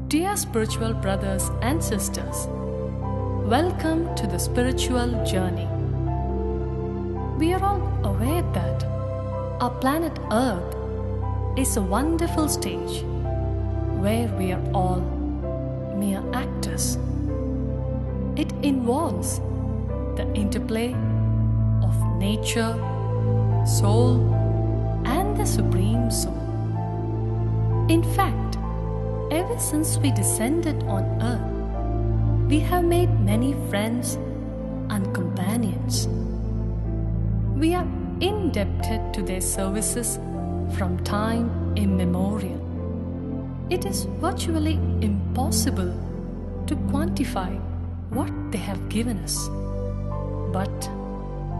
Dear spiritual brothers and sisters, welcome to the spiritual journey. We are all aware that our planet Earth is a wonderful stage where we are all mere actors. It involves the interplay of nature, soul, and the Supreme Soul. In fact, ever since we descended on Earth, we have made many friends and companions. We are indebted to their services from time immemorial. It is virtually impossible to quantify what they have given us. But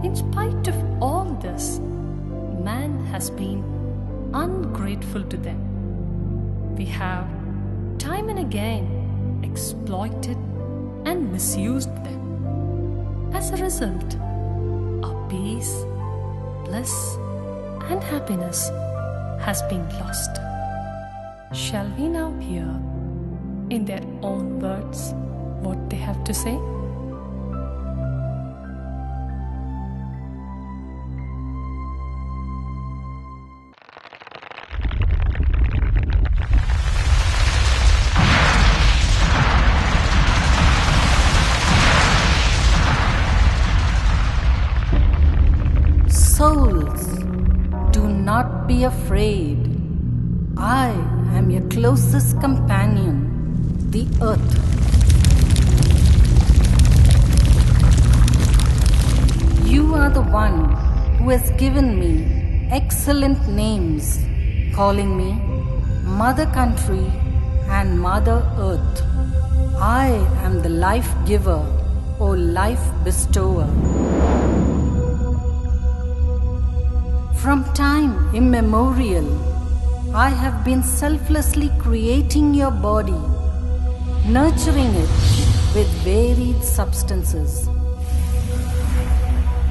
in spite of all this, man has been ungrateful to them. We have time and again exploited and misused them. As a result, our peace, bliss, and happiness has been lost. Shall we now hear, in their own words, what they have to say? Souls, do not be afraid. I am your closest companion, the Earth. You are the one who has given me excellent names, calling me Mother Country and Mother Earth. I am the life giver or life bestower. From time immemorial, I have been selflessly creating your body, nurturing it with varied substances.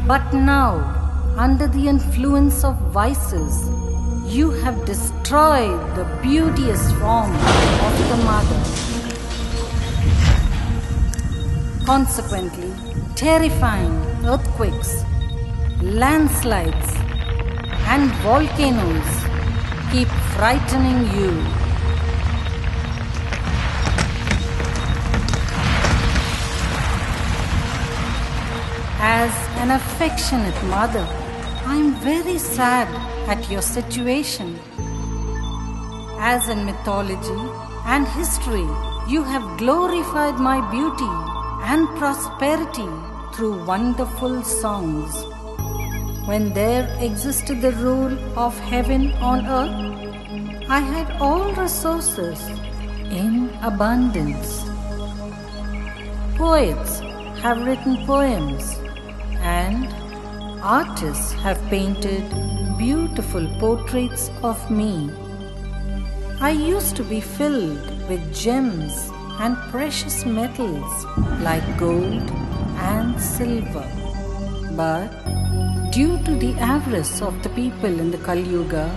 But now, under the influence of vices, you have destroyed the beauteous form of the mother. Consequently, terrifying earthquakes, landslides, and volcanoes keep frightening you. As an affectionate mother, I am very sad at your situation. As in mythology and history, you have glorified my beauty and prosperity through wonderful songs. When there existed the rule of heaven on earth, I had all resources in abundance. Poets have written poems and artists have painted beautiful portraits of me. I used to be filled with gems and precious metals like gold and silver. But due to the avarice of the people in the Kali Yuga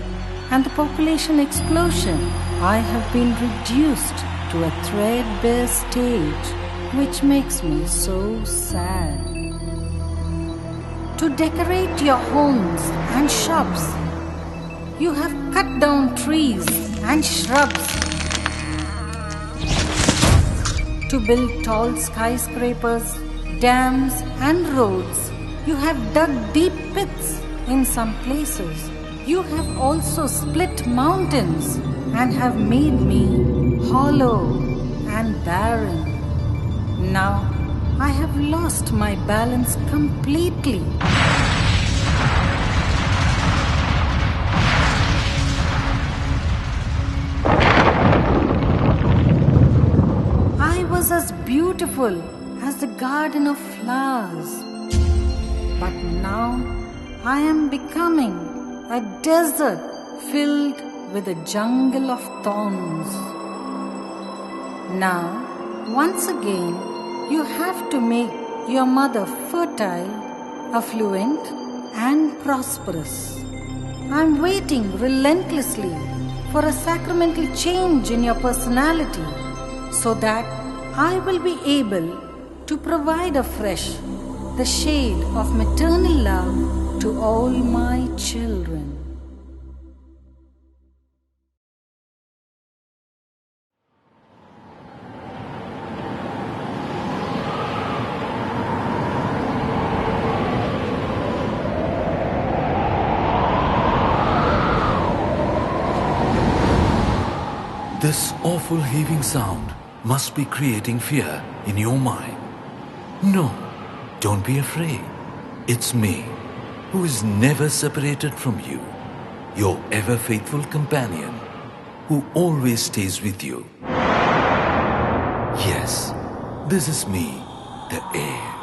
and the population explosion, I have been reduced to a threadbare stage, which makes me so sad. To decorate your homes and shops, you have cut down trees and shrubs. To build tall skyscrapers, dams, and roads, you have dug deep pits in some places. You have also split mountains and have made me hollow and barren. Now I have lost my balance completely. I was as beautiful as the garden of flowers. But now I am becoming a desert filled with a jungle of thorns. Now, once again, you have to make your mother fertile, affluent, and prosperous. I am waiting relentlessly for a sacramental change in your personality so that I will be able to provide afresh the shade of maternal love to all my children. This awful heaving sound must be creating fear in your mind. No, don't be afraid. It's me, who is never separated from you, your ever faithful companion, who always stays with you. Yes, this is me, the air.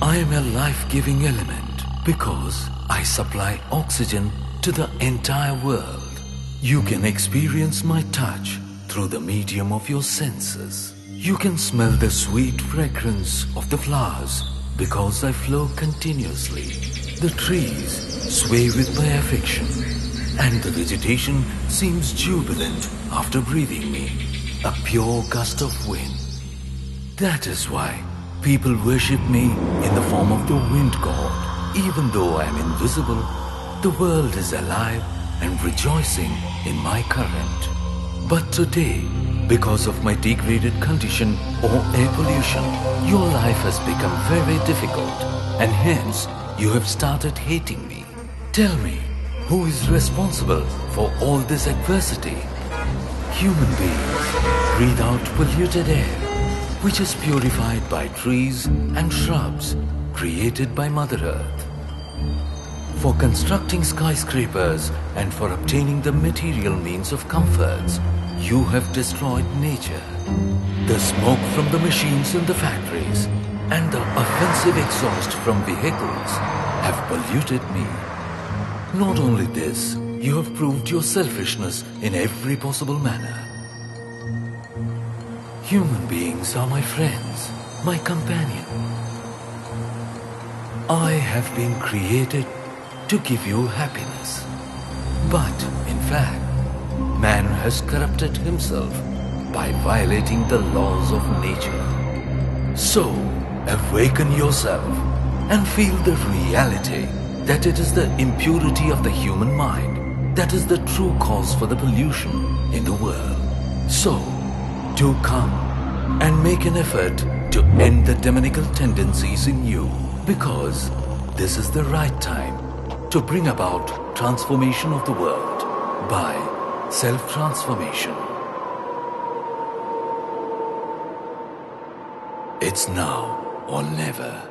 I am a life-giving element because I supply oxygen to the entire world. You can experience my touch through the medium of your senses. You can smell the sweet fragrance of the flowers because I flow continuously. The trees sway with my affection, and the vegetation seems jubilant after breathing me, a pure gust of wind. That is why people worship me in the form of the wind god. Even though I am invisible, the world is alive and rejoicing in my current. But today, because of my degraded condition or air pollution, your life has become very difficult, and hence you have started hating me. Tell me, who is responsible for all this adversity? Human beings breathe out polluted air, which is purified by trees and shrubs created by Mother Earth. For constructing skyscrapers and for obtaining the material means of comforts, you have destroyed nature. The smoke from the machines in the factories and the offensive exhaust from vehicles have polluted me. Not only this, you have proved your selfishness in every possible manner. Human beings are my friends, my companion. I have been created to give you happiness. But, in fact, man has corrupted himself by violating the laws of nature. So, awaken yourself and feel the reality that it is the impurity of the human mind that is the true cause for the pollution in the world. So, do come and make an effort to end the demonical tendencies in you, because this is the right time to bring about transformation of the world by self-transformation. It's now or never.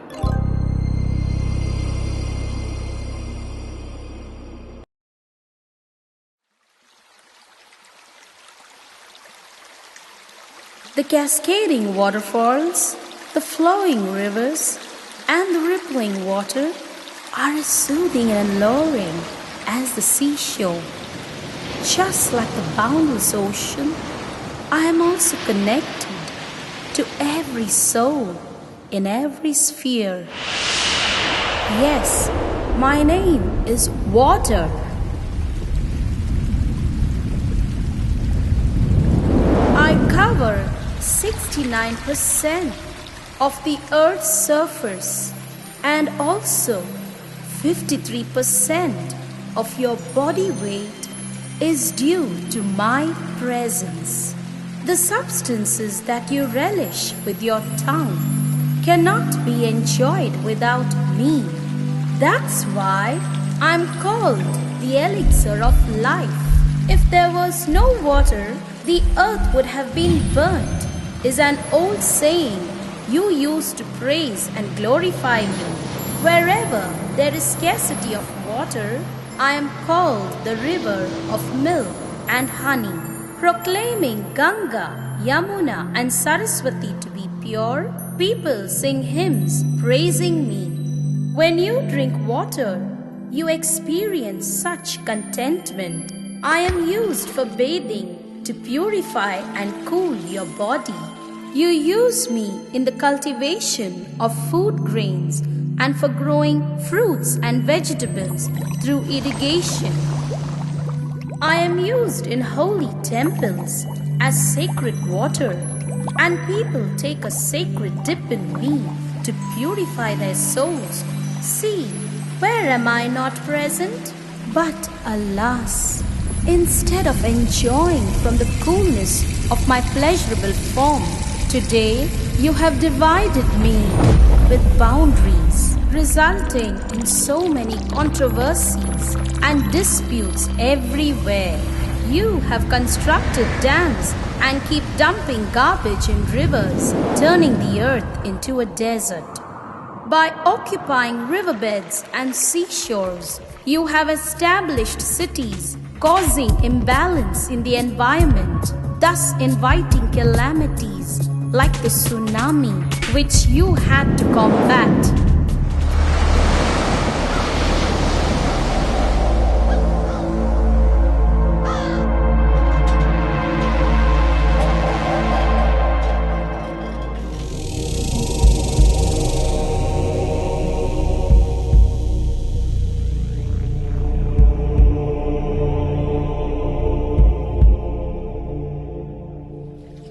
The cascading waterfalls, the flowing rivers, and the rippling water are as soothing and alluring as the seashore. Just like the boundless ocean, I am also connected to every soul in every sphere. Yes, my name is Water. I cover 69% of the Earth's surface and also 53% of your body weight is due to my presence. The substances that you relish with your tongue cannot be enjoyed without me. That's why I'm called the elixir of life. If there was no water, the earth would have been burnt, is an old saying you use to praise and glorify me. Wherever there is scarcity of water, I am called the river of milk and honey. Proclaiming Ganga, Yamuna and Saraswati to be pure, people sing hymns praising me. When you drink water, you experience such contentment. I am used for bathing to purify and cool your body. You use me in the cultivation of food grains and for growing fruits and vegetables through irrigation. I am used in holy temples as sacred water, and people take a sacred dip in me to purify their souls. See, where am I not present? But alas, instead of enjoying from the coolness of my pleasurable form, today you have divided me with boundaries, resulting in so many controversies and disputes everywhere. You have constructed dams and keep dumping garbage in rivers, turning the earth into a desert. By occupying riverbeds and seashores, you have established cities, causing imbalance in the environment, thus inviting calamities like the tsunami, which you had to combat.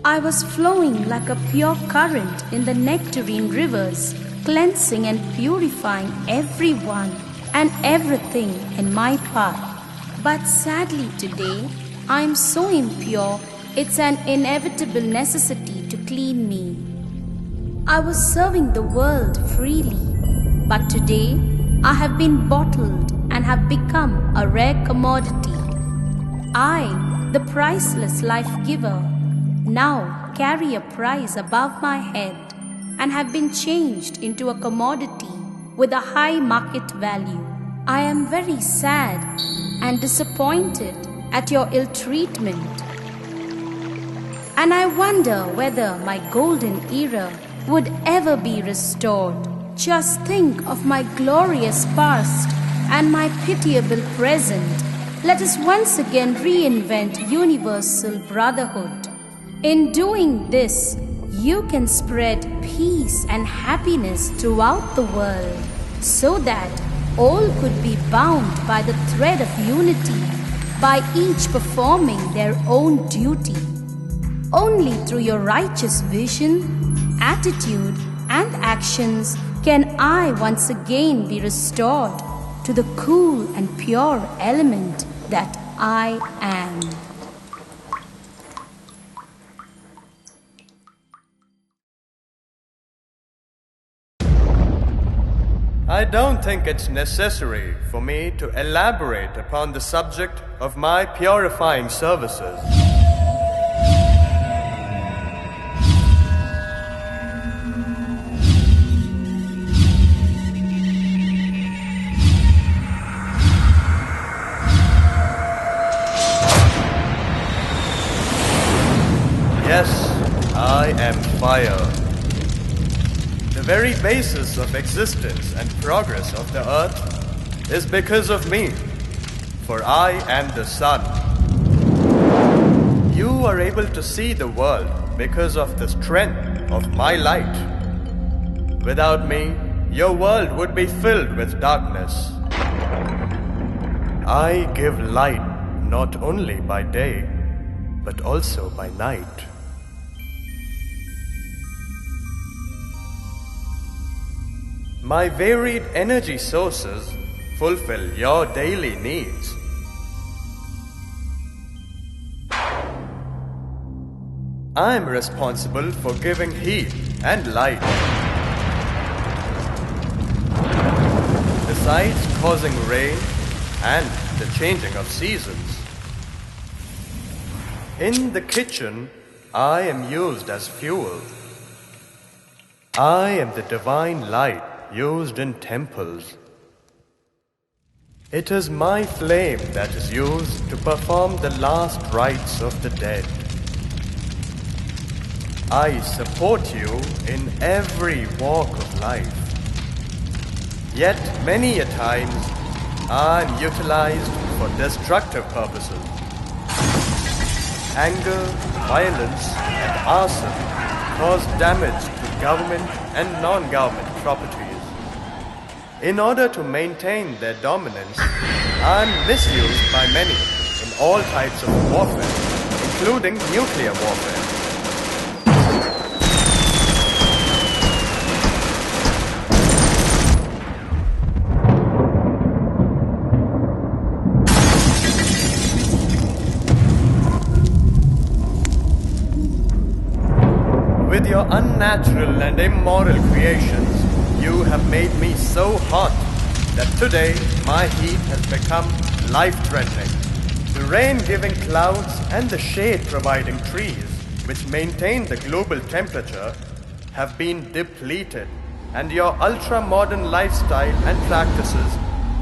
I was flowing like a pure current in the nectarine rivers, cleansing and purifying everyone and everything in my path. But sadly today, I am so impure, it's an inevitable necessity to clean me. I was serving the world freely, but today I have been bottled and have become a rare commodity. I, the priceless life giver, now carry a price above my head and have been changed into a commodity with a high market value. I am very sad and disappointed at your ill treatment, and I wonder whether my golden era would ever be restored. Just think of my glorious past and my pitiable present. Let us once again reinvent universal brotherhood. In doing this, you can spread peace and happiness throughout the world so that all could be bound by the thread of unity, by each performing their own duty. Only through your righteous vision, attitude, and actions can I once again be restored to the cool and pure element that I am. I don't think it's necessary for me to elaborate upon the subject of my purifying services. Yes, I am fire. The very basis of existence and progress of the earth is because of me, for I am the sun. You are able to see the world because of the strength of my light. Without me, your world would be filled with darkness. I give light not only by day, but also by night. My varied energy sources fulfill your daily needs. I am responsible for giving heat and light, besides causing rain and the changing of seasons. In the kitchen, I am used as fuel. I am the divine light used in temples. It is my flame that is used to perform the last rites of the dead. I support you in every walk of life. Yet many a times I am utilized for destructive purposes. Anger, violence, and arson cause damage to government and non-government properties. In order to maintain their dominance, I am misused by many in all types of warfare, including nuclear warfare. With your unnatural and immoral creations, you have made me so hot that today my heat has become life-threatening. The rain-giving clouds and the shade-providing trees, which maintain the global temperature, have been depleted, and your ultra-modern lifestyle and practices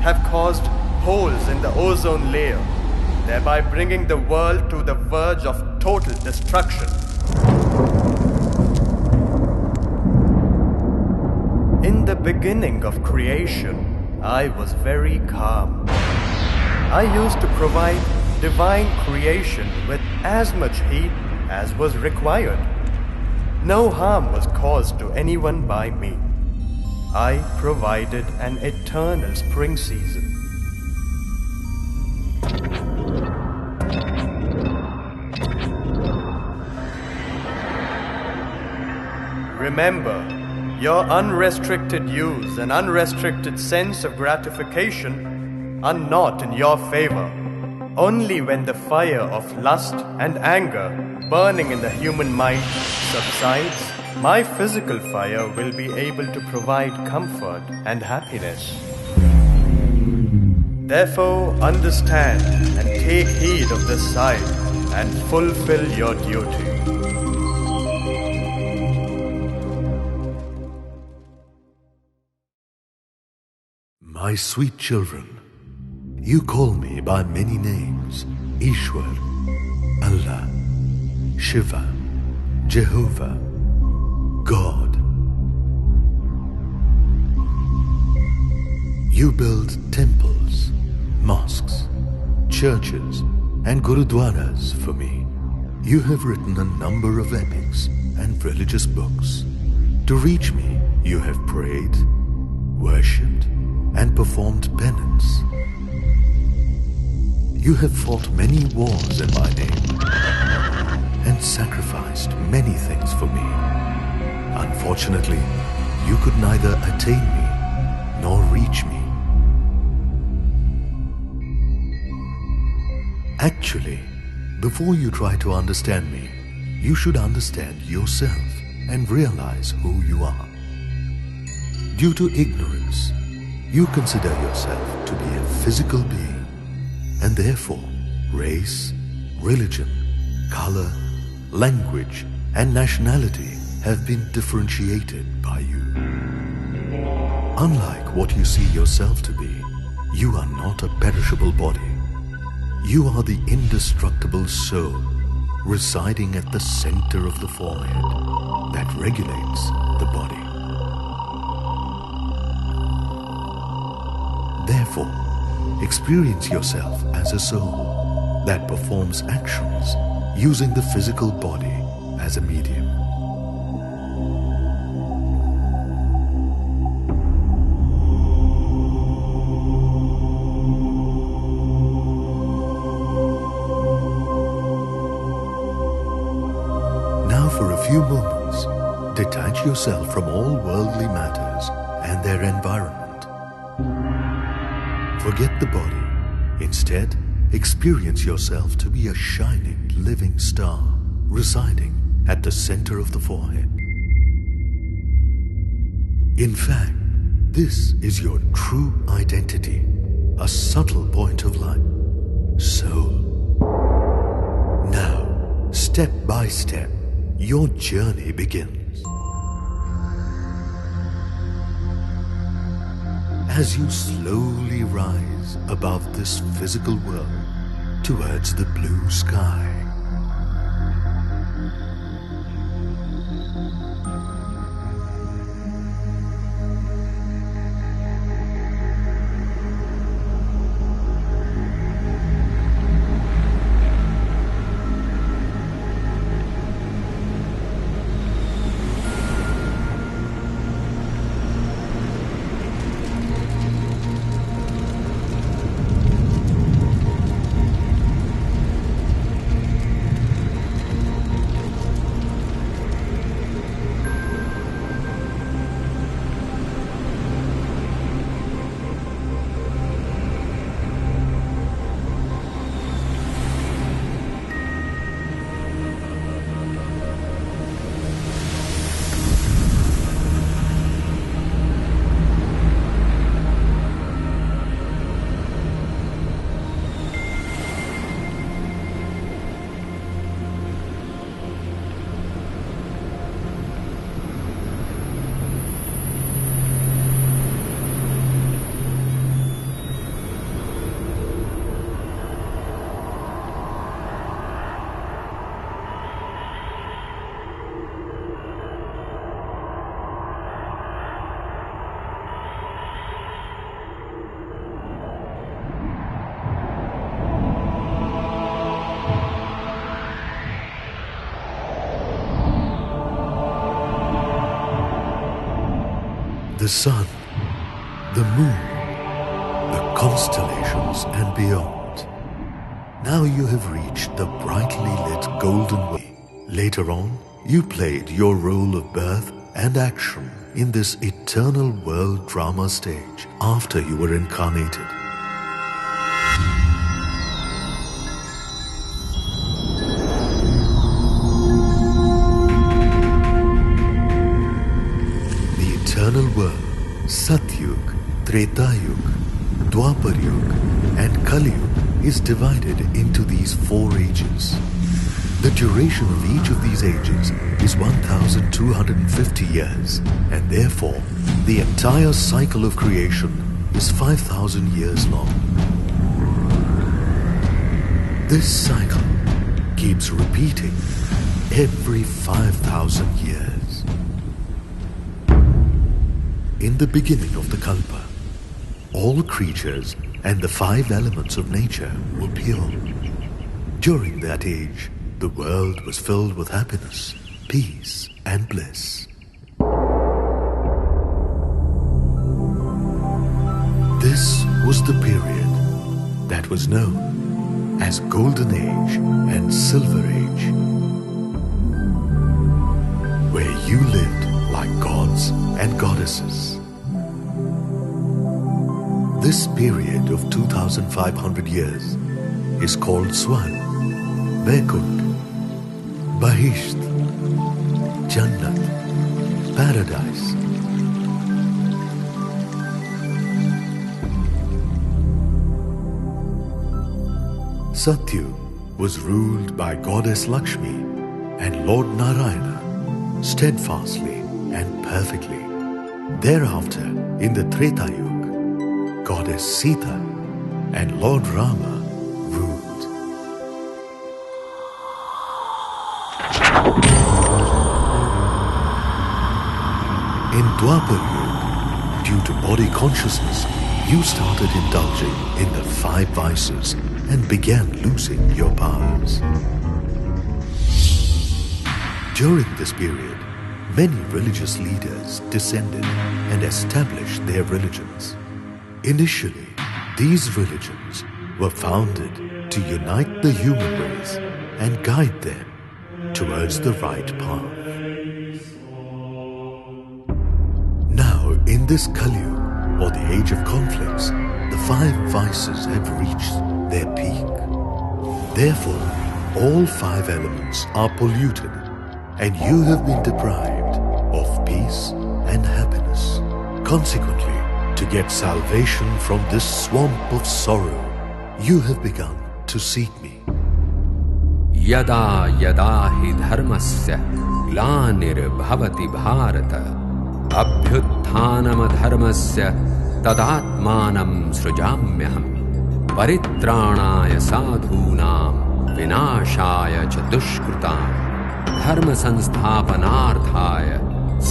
have caused holes in the ozone layer, thereby bringing the world to the verge of total destruction. In the beginning of creation, I was very calm. I used to provide divine creation with as much heat as was required. No harm was caused to anyone by me. I provided an eternal spring season. Remember, your unrestricted use and unrestricted sense of gratification are not in your favor. Only when the fire of lust and anger burning in the human mind subsides, my physical fire will be able to provide comfort and happiness. Therefore, understand and take heed of this sign and fulfill your duty. My sweet children, you call me by many names: Ishwar, Allah, Shiva, Jehovah, God. You build temples, mosques, churches, and gurudwaras for me. You have written a number of epics and religious books. To reach me, you have prayed, worshipped, and performed penance. You have fought many wars in my name and sacrificed many things for me. Unfortunately, you could neither attain me nor reach me. Actually, before you try to understand me, you should understand yourself and realize who you are. Due to ignorance, you consider yourself to be a physical being, and therefore race, religion, color, language, and nationality have been differentiated by you. Unlike what you see yourself to be, you are not a perishable body. You are the indestructible soul residing at the center of the forehead that regulates the body. Therefore, experience yourself as a soul that performs actions using the physical body as a medium. Now for a few moments, detach yourself from all worldly matters and their environment. Forget the body. Instead, experience yourself to be a shining, living star residing at the center of the forehead. In fact, this is your true identity, a subtle point of light, soul. Now, step by step, your journey begins. As you slowly rise above this physical world towards the blue sky, the sun, the moon, the constellations and beyond. Now you have reached the brightly lit golden way. Later on, you played your role of birth and action in this eternal world drama stage after you were incarnated. The eternal world, Satyug, Tretayug, Dwapar-yug and Kali-yug is divided into these 4 ages. The duration of each of these ages is 1,250 years, and therefore the entire cycle of creation is 5,000 years long. This cycle keeps repeating every 5,000 years. In the beginning of the Kalpa, all creatures and the 5 elements of nature were pure. During that age, the world was filled with happiness, peace, and bliss. This was the period that was known as Golden Age and Silver Age, where you lived like gods and goddesses. This period of 2,500 years is called Swarg, Vaikunth, Bahisht, Jannat, Paradise. Satyug was ruled by Goddess Lakshmi and Lord Narayana steadfastly and perfectly. Thereafter, in the Treta Yuga, Goddess Sita and Lord Rama ruled. In Dwapar Yuga, due to body consciousness, you started indulging in the 5 vices and began losing your powers. During this period, many religious leaders descended and established their religions. Initially, these religions were founded to unite the human race and guide them towards the right path. Now, in this Kali Yuga, or the age of conflicts, the 5 vices have reached their peak. Therefore, all 5 elements are polluted, and you have been deprived of peace and happiness. Consequently, to get salvation from this swamp of sorrow, you have begun to seek me. Yada yada hi dharmasya glanir-bhavati bharata abhyutthanam dharmasya tadatmanam srujamyaham paritranaya sadhunam vinashaya cha dushkrutam dharma sansthapanarthaya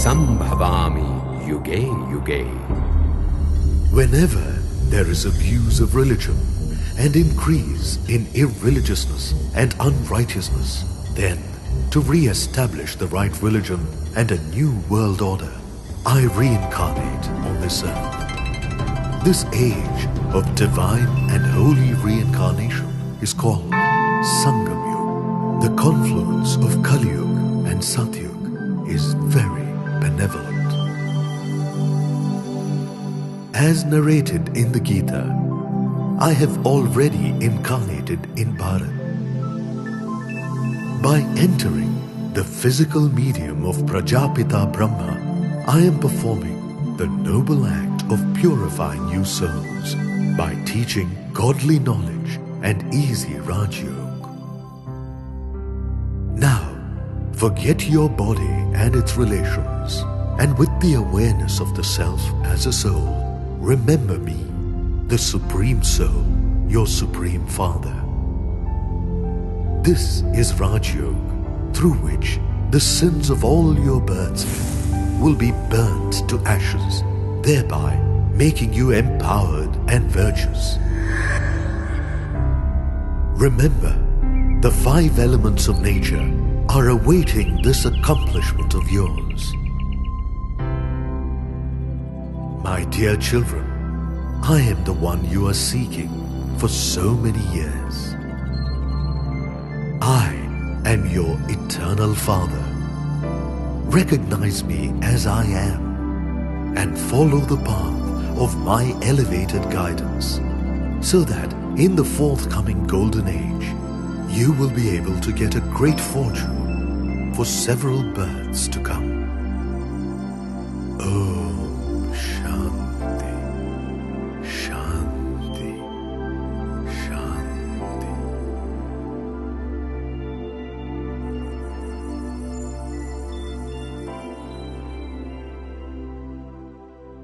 sambhavami yuge yuge. Whenever there is abuse of religion and increase in irreligiousness and unrighteousness, then to re-establish the right religion and a new world order, I reincarnate on this earth. This age of divine and holy reincarnation is called Sangam Yuga. The confluence of Kali Yuga and Satyug is very benevolent. As narrated in the Gita, I have already incarnated in Bharat. By entering the physical medium of Prajapita Brahma, I am performing the noble act of purifying you souls by teaching godly knowledge and easy Rajyoga. Now, forget your body and its relations, and with the awareness of the self as a soul, remember me, the Supreme Soul, your Supreme Father. This is Rajyoga, through which the sins of all your births will be burnt to ashes, thereby making you empowered and virtuous. Remember, the 5 elements of nature are awaiting this accomplishment of yours. My dear children, I am the one you are seeking for so many years. I am your eternal Father. Recognize me as I am and follow the path of my elevated guidance, so that in the forthcoming golden age, you will be able to get a great fortune for several births to come.